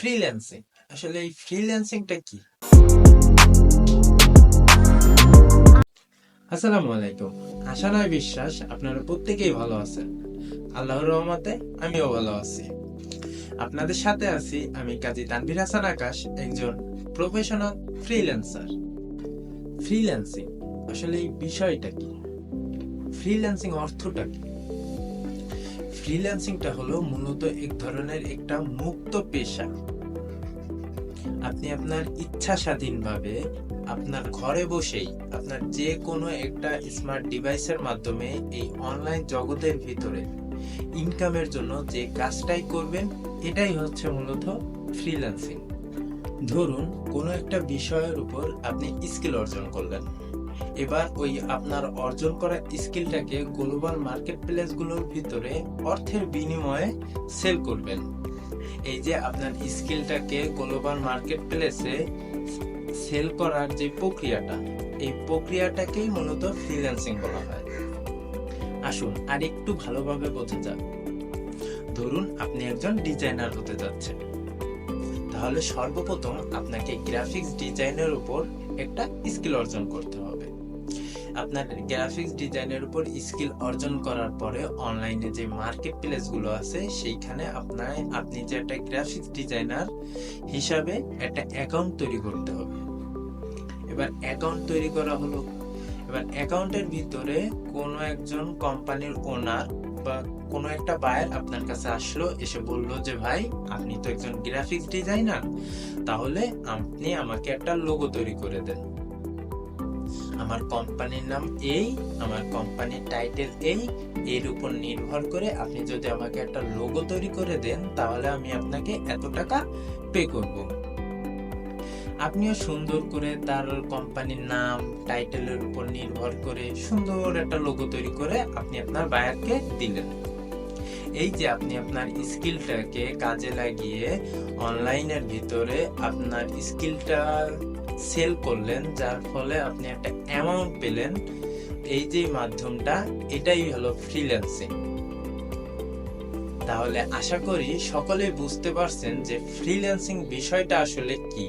Freelancing, আসলে এই ফ্রিল্যান্সিংটা কি? আসসালামু আলাইকুম। আশা নয় বিশ্বাস আপনারা প্রত্যেকেই ভালো আছেন। আল্লাহর রহমতে আমিও ভালো আছি। আপনাদের সাথে আছি আমি কাজী তানভীর হাসান আকাশ, একজন প্রফেশনাল ফ্রিল্যান্সার। ফ্রিল্যান্সিং, আসলে এই বিষয়টা কি? ফ্রিল্যান্সিং অর্থটা কি? ফ্রিল্যান্সিংটা হলো মূলত এক ধরনের একটা মুক্ত পেশা। আপনি আপনার ইচ্ছা স্বাধীনভাবে আপনার ঘরে বসেই আপনার যে কোনো একটা স্মার্ট ডিভাইসের মাধ্যমে এই অনলাইন জগতের ভিতরে ইনকামের জন্য যে কাজটাই করবেন, এটাই হচ্ছে মূলত ফ্রিল্যান্সিং। ধরুন কোনো একটা বিষয়ের উপর আপনি স্কিল অর্জন করলেন। এবার ওই আপনার অর্জন করা স্কিলটাকে গ্লোবাল মার্কেট প্লেসগুলোর ভিতরে অর্থের বিনিময়ে সেল করবেন। এই যে আপনার স্কিলটাকে গ্লোবাল মার্কেট প্লেসে সেল করার যে প্রক্রিয়াটা, এই প্রক্রিয়াটাকেই মূলত ফ্রিল্যান্সিং বলা হয়। আসুন আর একটু ভালোভাবে বোঝা যাক। ধরুন আপনি একজন ডিজাইনার হতে যাচ্ছেন, তাহলে সর্বপ্রথম আপনাকে গ্রাফিক্স ডিজাইনের উপর একটা স্কিল অর্জন করতে হবে। আপনার গ্রাফিক্স ডিজাইনের উপর স্কিল অর্জন করার পরে অনলাইনে যে মার্কেট প্লেস গুলো আছে সেইখানে আপনি যে একটা গ্রাফিক্স ডিজাইনার হিসাবে একটা অ্যাকাউন্ট তৈরি করতে হবে। এবার অ্যাকাউন্ট তৈরি করা হলো। এবার অ্যাকাউন্টের ভিতরে কোনো একজন কোম্পানির ওনার বা কোনো একটা বায়ার আপনার কাছে আসলো, এসে বলল যে ভাই আপনি তো একজন গ্রাফিক্স ডিজাইনার, তাহলে আপনি আমাকে একটা লোগো তৈরি করে দেন। আমার কোম্পানির নাম এই, আমার কোম্পানির টাইটেল এই, এর উপর নির্ভর করে আপনি যদি আমাকে একটা লোগো তৈরি করে দেন তাহলে আমি আপনাকে এত টাকা পে করব। আপনিও সুন্দর করে তার কোম্পানির নাম টাইটেলের উপর নির্ভর করে সুন্দর একটা লোগো তৈরি করে আপনি আপনার বায়ারকে দিলেন। এই যে আপনি আপনার স্কিলটাকে কাজে লাগিয়ে অনলাইনের ভিতরে আপনার স্কিলটা সেল করলেন, যার ফলে আপনি একটা অ্যামাউন্ট পেলেন। এই যে মাধ্যমটা, এটাই হলো ফ্রিল্যান্সিং। তাহলে আশা করি সকলেই বুঝতে পারছেন যে ফ্রিল্যান্সিং বিষয়টা আসলে কি।